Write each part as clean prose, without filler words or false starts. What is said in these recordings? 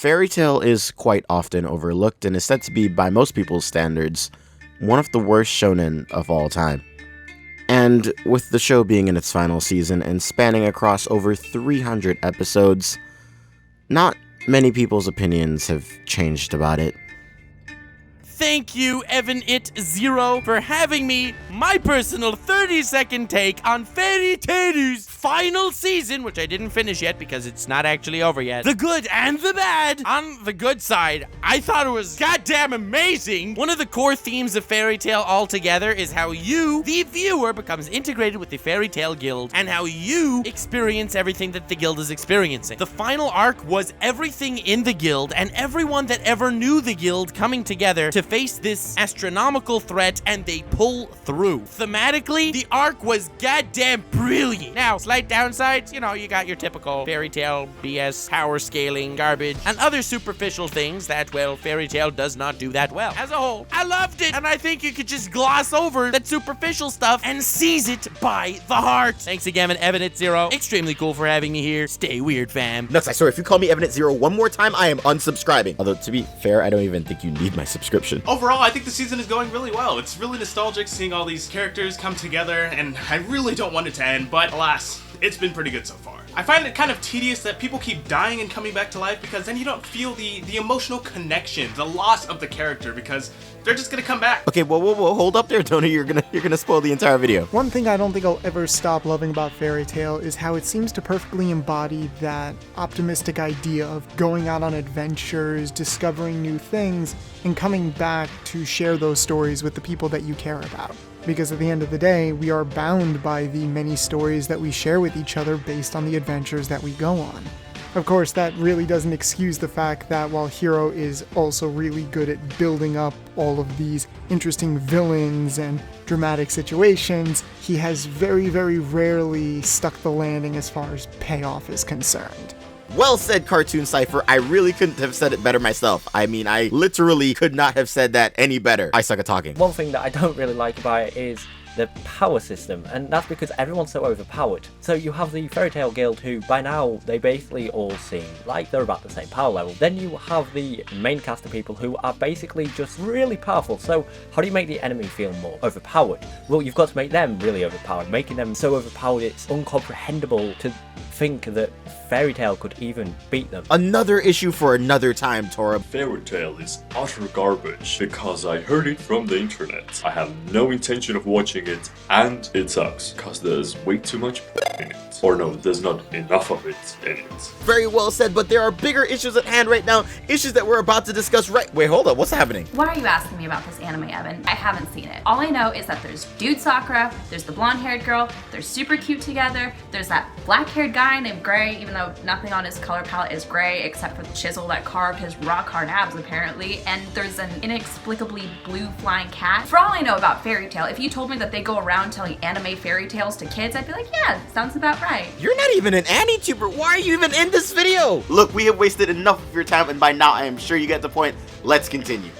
Fairy Tail is quite often overlooked and is said to be, by most people's standards, one of the worst shonen of all time. And with the show being in its final season and spanning across over 300 episodes, not many people's opinions have changed about it. Thank you, EvanIt0, for having me, my personal 30-second take on Fairy Tail's final season, which I didn't finish yet because it's not actually over yet. The good and the bad. On the good side, I thought it was goddamn amazing. One of the core themes of Fairy Tail altogether is how you, the viewer, becomes integrated with the Fairy Tail Guild and how you experience everything that the guild is experiencing. The final arc was everything in the guild and everyone that ever knew the guild coming together to face this astronomical threat, and they pull through. Thematically, the arc was goddamn brilliant. Now, slight downsides, you got your typical Fairy Tail BS, power scaling, garbage, and other superficial things that, well, Fairy Tail does not do that well. As a whole, I loved it, and I think you could just gloss over that superficial stuff and seize it by the heart. Thanks again, EvanIt0. Extremely cool for having me here. Stay weird, fam. Nuts, I swear, if you call me EvanIt0 one more time, I am unsubscribing. Although, to be fair, I don't even think you need my subscription. Overall, I think the season is going really well. It's really nostalgic seeing all these characters come together, and I really don't want it to end, but alas, it's been pretty good so far. I find it kind of tedious that people keep dying and coming back to life because then you don't feel the emotional connection, the loss of the character, because they're just gonna come back. Okay, whoa, hold up there, Tony. You're gonna spoil the entire video. One thing I don't think I'll ever stop loving about Fairy Tail is how it seems to perfectly embody that optimistic idea of going out on adventures, discovering new things, and coming back to share those stories with the people that you care about. Because at the end of the day, we are bound by the many stories that we share with each other based on the adventures that we go on. Of course, that really doesn't excuse the fact that while Hiro is also really good at building up all of these interesting villains and dramatic situations, he has very, very rarely stuck the landing as far as payoff is concerned. Well said, Cartoon Cypher. I really couldn't have said it better myself. I mean, I literally could not have said that any better. I suck at talking. One thing that I don't really like about it is the power system, and that's because everyone's so overpowered. So you have the Fairy Tail Guild, who by now they basically all seem like they're about the same power level. Then you have the main cast of people who are basically just really powerful. So how do you make the enemy feel more overpowered? Well, you've got to make them really overpowered. Making them so overpowered it's incomprehensible to think that Fairy Tail could even beat them. Another issue for another time, Tora. Fairy Tail is utter garbage because I heard it from the internet. I have no intention of watching it, and it sucks because there's way too much in it. Or no, there's not enough of it in it. Very well said, but there are bigger issues at hand right now, issues that we're about to discuss Wait, hold up, what's happening? Why are you asking me about this anime, Evan? I haven't seen it. All I know is that there's Dude Sakura, there's the blonde-haired girl, they're super cute together, there's that black-haired guy named Gray, even though nothing on his color palette is gray except for the chisel that carved his rock-hard abs, apparently, and there's an inexplicably blue flying cat. For all I know about Fairy Tail, if you told me that they go around telling anime fairy tales to kids, I'd be like, yeah, sounds about right. You're not even an AniTuber. Why are you even in this video? Look, we have wasted enough of your time, and by now I am sure you get the point. Let's continue.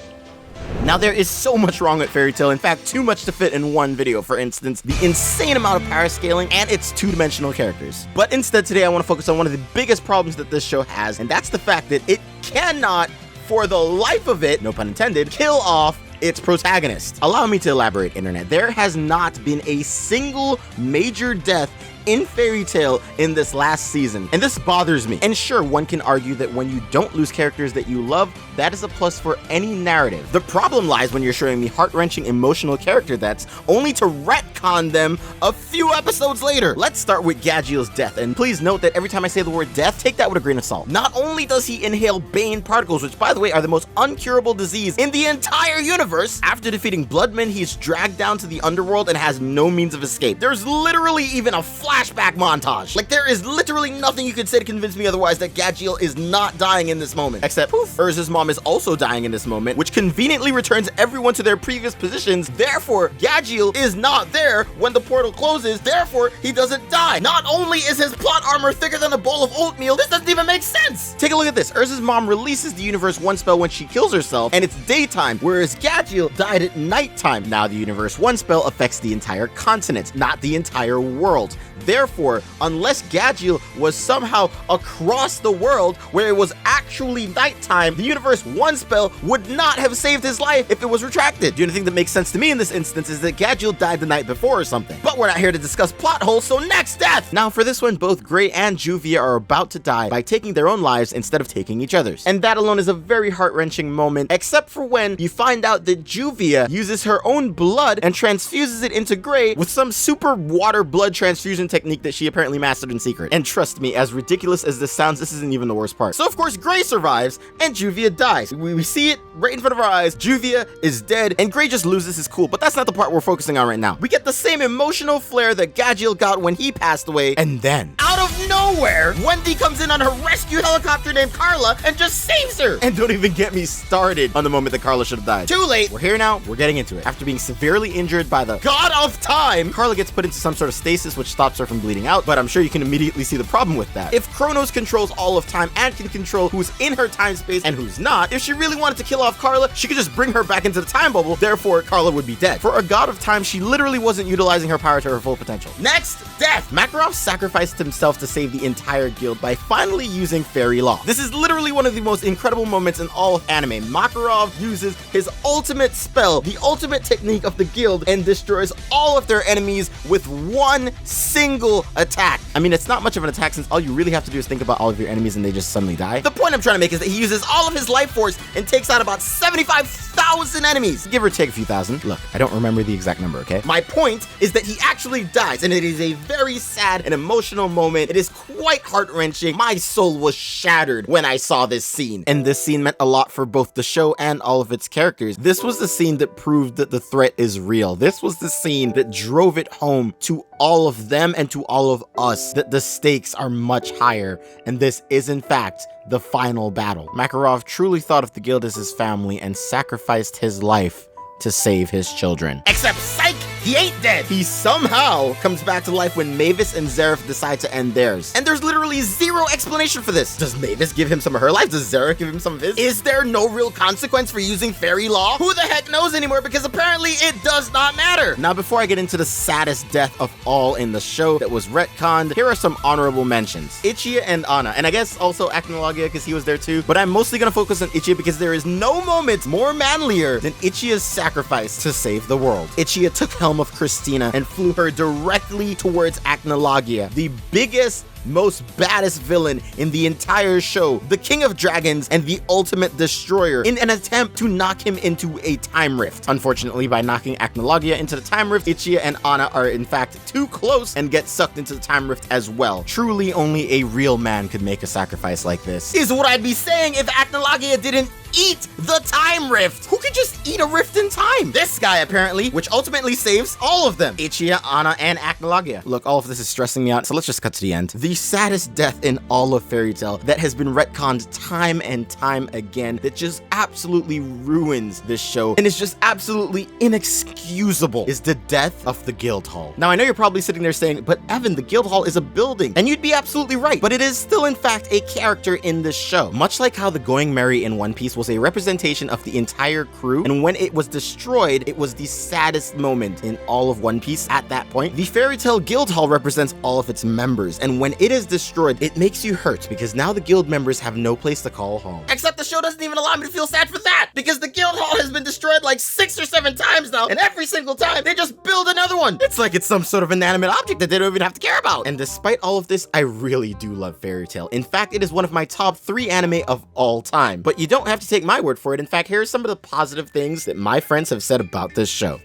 Now, there is so much wrong with Fairy Tail, in fact, too much to fit in one video. For instance, the insane amount of parascaling and its two-dimensional characters. But instead, today I want to focus on one of the biggest problems that this show has, and that's the fact that it cannot, for the life of it, no pun intended, kill off its protagonist. Allow me to elaborate, Internet. There has not been a single major death in Fairy Tail in this last season, and this bothers me. And sure, one can argue that when you don't lose characters that you love, that is a plus for any narrative. The problem lies when you're showing me heart-wrenching emotional character deaths only to retcon them a few episodes later. Let's start with Gagiel's death, and please note that every time I say the word death, take that with a grain of salt. Not only does he inhale Bane particles, which by the way are the most uncurable disease in the entire universe, after defeating Bloodman, he's dragged down to the underworld and has no means of escape. There's literally even a flashback montage. Like, there is literally nothing you could say to convince me otherwise that Gagiel is not dying in this moment. Except, poof, Urza's mom is also dying in this moment, which conveniently returns everyone to their previous positions. Therefore, Gagiel is not there when the portal closes. Therefore, he doesn't die. Not only is his plot armor thicker than a bowl of oatmeal, this doesn't even make sense. Take a look at this. Urza's mom releases the Universe 1 spell when she kills herself, and it's daytime, whereas Gagiel died at nighttime. Now, the Universe 1 spell affects the entire continent, not the entire world. Therefore, unless Gadgil was somehow across the world where it was actually nighttime, the Universe 1 spell would not have saved his life if it was retracted. The only thing that makes sense to me in this instance is that Gadgil died the night before or something. But we're not here to discuss plot holes, so next death! Now for this one, both Gray and Juvia are about to die by taking their own lives instead of taking each other's. And that alone is a very heart-wrenching moment, except for when you find out that Juvia uses her own blood and transfuses it into Gray with some super water blood transfusion technique that she apparently mastered in secret. And trust me, as ridiculous as this sounds, this isn't even the worst part. So of course Gray survives and Juvia dies. We see it right in front of our eyes. Juvia is dead and Gray just loses his cool, but that's not the part we're focusing on right now. We get the same emotional flair that Gadgil got when he passed away, and then, out of nowhere, Wendy comes in on her rescue helicopter named Carla and just saves her! And don't even get me started on the moment that Carla should have died. Too late! We're here now, we're getting into it. After being severely injured by the God of Time, Carla gets put into some sort of stasis which stops her from bleeding out, but I'm sure you can immediately see the problem with that. If Kronos controls all of time and can control who's in her time space and who's not, if she really wanted to kill off Carla, she could just bring her back into the time bubble, therefore Carla would be dead. For a God of Time, she literally wasn't utilizing her power to her full potential. Next, death! Makarov sacrificed himself to save the entire guild by finally using Fairy Law. This is literally one of the most incredible moments in all of anime. Makarov uses his ultimate spell, the ultimate technique of the guild, and destroys all of their enemies with one single attack. I mean, it's not much of an attack since all you really have to do is think about all of your enemies and they just suddenly die. The point I'm trying to make is that he uses all of his life force and takes out about 75,000 enemies, give or take a few thousand. Look, I don't remember the exact number, okay? My point is that he actually dies, and it is a very sad and emotional moment. It is quite heart-wrenching. My soul was shattered when I saw this scene, and this scene meant a lot for both the show and all of its characters. This was the scene that proved that the threat is real. This was the scene that drove it home to all of them and to all of us that the stakes are much higher, and this is in fact the final battle. Makarov truly thought of the guild as his family and sacrificed his life to save his children. Except psych! He ain't dead! He somehow comes back to life when Mavis and Zeref decide to end theirs. And there's literally zero explanation for this. Does Mavis give him some of her life? Does Zeref give him some of his? Is there no real consequence for using Fairy Law? Who the heck knows anymore, because apparently it does not matter. Now, before I get into the saddest death of all in the show that was retconned, here are some honorable mentions. Ichia and Anna, and I guess also Acnologia because he was there too, but I'm mostly gonna focus on Ichia because there is no moment more manlier than Ichia's sacrifice to save the world. Ichia took helm of Christina and flew her directly towards Acnologia, the biggest, most baddest villain in the entire show, the King of Dragons and the ultimate destroyer, in an attempt to knock him into a time rift. Unfortunately, by knocking Acnologia into the time rift, Ichia and Anna are in fact too close and get sucked into the time rift as well. Truly, only a real man could make a sacrifice like this, is what I'd be saying if Acnologia didn't eat the time rift. Who could just eat a rift in time? This guy, apparently, which ultimately saves all of them. Ichia, Anna, and Acnologia. Look, all of this is stressing me out, so let's just cut to the end. The saddest death in all of Fairy Tail that has been retconned time and time again, that just absolutely ruins this show and is just absolutely inexcusable, is the death of the Guild Hall. Now, I know you're probably sitting there saying, but Evan, the Guild Hall is a building, and you'd be absolutely right, but it is still in fact a character in this show. Much like how the Going Merry in One Piece was a representation of the entire crew, and when it was destroyed, it was the saddest moment in all of One Piece at that point. The Fairy Tail Guild Hall represents all of its members, and when it is destroyed, it makes you hurt because now the guild members have no place to call home. Except the show doesn't even allow me to feel sad for that, because the Guild Hall has been destroyed like 6 or 7 times now, and every single time they just build another one. It's like it's some sort of inanimate object that they don't even have to care about. And despite all of this, I really do love Fairy Tail. In fact, it is one of my top 3 anime of all time. But you don't have to take my word for it. In fact, here are some of the positive things that my friends have said about this show.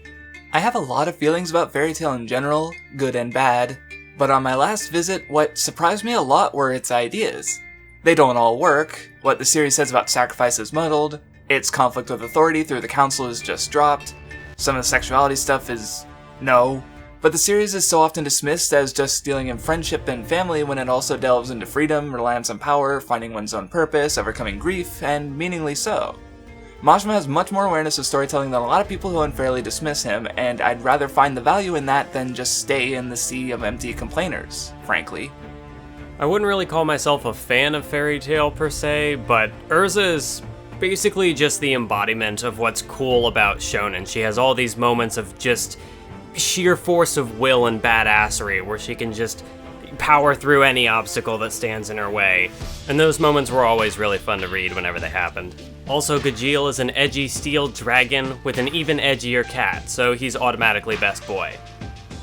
I have a lot of feelings about Fairy Tail in general, good and bad, but on my last visit, what surprised me a lot were its ideas. They don't all work, what the series says about sacrifice is muddled, its conflict with authority through the council is just dropped, some of the sexuality stuff is no, but the series is so often dismissed as just stealing in friendship and family when it also delves into freedom, reliance on power, finding one's own purpose, overcoming grief, and meaningly so. Majima has much more awareness of storytelling than a lot of people who unfairly dismiss him, and I'd rather find the value in that than just stay in the sea of empty complainers, frankly. I wouldn't really call myself a fan of Fairy Tail per se, but Urza is basically just the embodiment of what's cool about shonen. She has all these moments of just sheer force of will and badassery where she can just power through any obstacle that stands in her way. And those moments were always really fun to read whenever they happened. Also, Gajeel is an edgy steel dragon with an even edgier cat, so he's automatically best boy.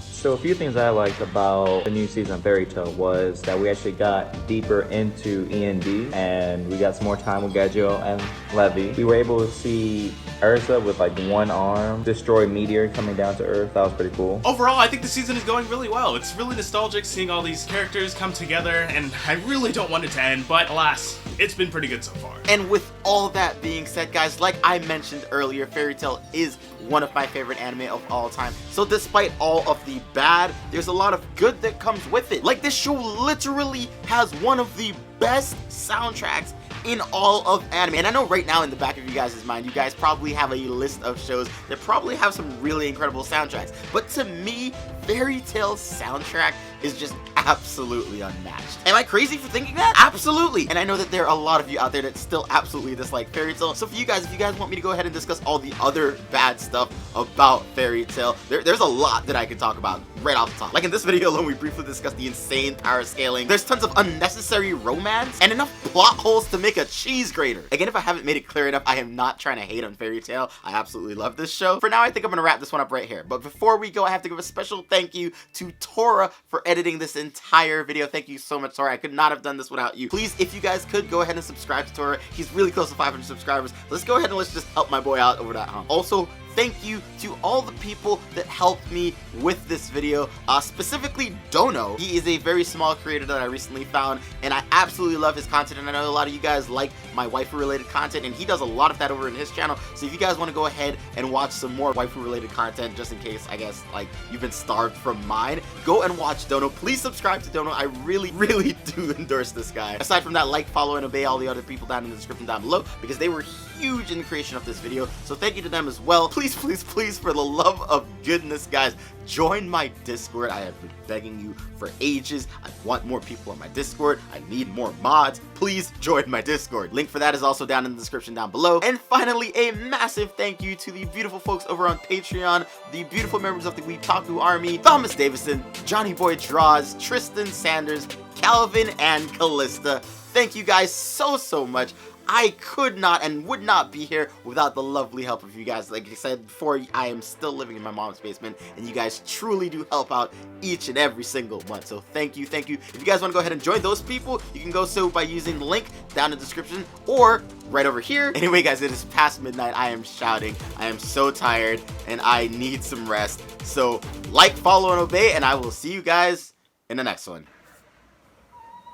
So a few things I liked about the new season of Fairy Tail was that we actually got deeper into E&D and we got some more time with Gajeel and Levy. We were able to see Ursa with like one arm destroy meteor coming down to Earth. That was pretty cool. Overall, I think the season is going really well. It's really nostalgic seeing all these characters come together, and I really don't want it to end, but alas, it's been pretty good so far. And with all that being said, guys, like I mentioned earlier, Fairy Tail is one of my favorite anime of all time. So despite all of the bad, there's a lot of good that comes with it. Like, this show literally has one of the best soundtracks in all of anime. And I know right now in the back of you guys' mind, you guys probably have a list of shows that probably have some really incredible soundtracks. But to me, Fairy Tail's soundtrack is just absolutely unmatched. Am I crazy for thinking that? Absolutely. And I know that there are a lot of you out there that still absolutely dislike Fairy Tail. So for you guys, if you guys want me to go ahead and discuss all the other bad stuff about Fairy Tail, there's a lot that I could talk about right off the top. Like in this video alone, we briefly discussed the insane power scaling. There's tons of unnecessary romance and enough plot holes to make a cheese grater. Again, if I haven't made it clear enough, I am not trying to hate on Fairy Tail. I absolutely love this show. For now, I think I'm gonna wrap this one up right here. But before we go, I have to give a special thank you to Tora for editing this entire video. Thank you so much, Tora. I could not have done this without you. Please, if you guys could, go ahead and subscribe to Tora. He's really close to 500 subscribers. Let's go ahead and let's just help my boy out over that hump. Also, thank you to all the people that helped me with this video, specifically Dono. He is a very small creator that I recently found, and I absolutely love his content, and I know a lot of you guys like my waifu-related content, and he does a lot of that over in his channel. So if you guys want to go ahead and watch some more waifu-related content, just in case, I guess, like, you've been starved from mine, go and watch Dono. Please subscribe to Dono. I really, really do endorse this guy. Aside from that, like, follow, and obey all the other people down in the description down below, because they were huge in the creation of this video. So thank you to them as well. Please, please, please, for the love of goodness, guys, join my Discord. I have been begging you for ages. I want more people on my Discord. I need more mods. Please join my Discord. Link for that is also down in the description down below. And finally, a massive thank you to the beautiful folks over on Patreon, the beautiful members of the Weetaku Army, Thomas Davison, Johnny Boy Draws, Tristan Sanders, Calvin, and Callista. Thank you guys so much. I could not and would not be here without the lovely help of you guys. Like I said before, I am still living in my mom's basement, and you guys truly do help out each and every single month. So thank you, thank you. If you guys want to go ahead and join those people, you can go so by using the link down in the description or right over here. Anyway, guys, it is past midnight. I am shouting. I am so tired, and I need some rest. So like, follow, and obey, and I will see you guys in the next one.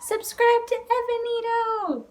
Subscribe to Evanito!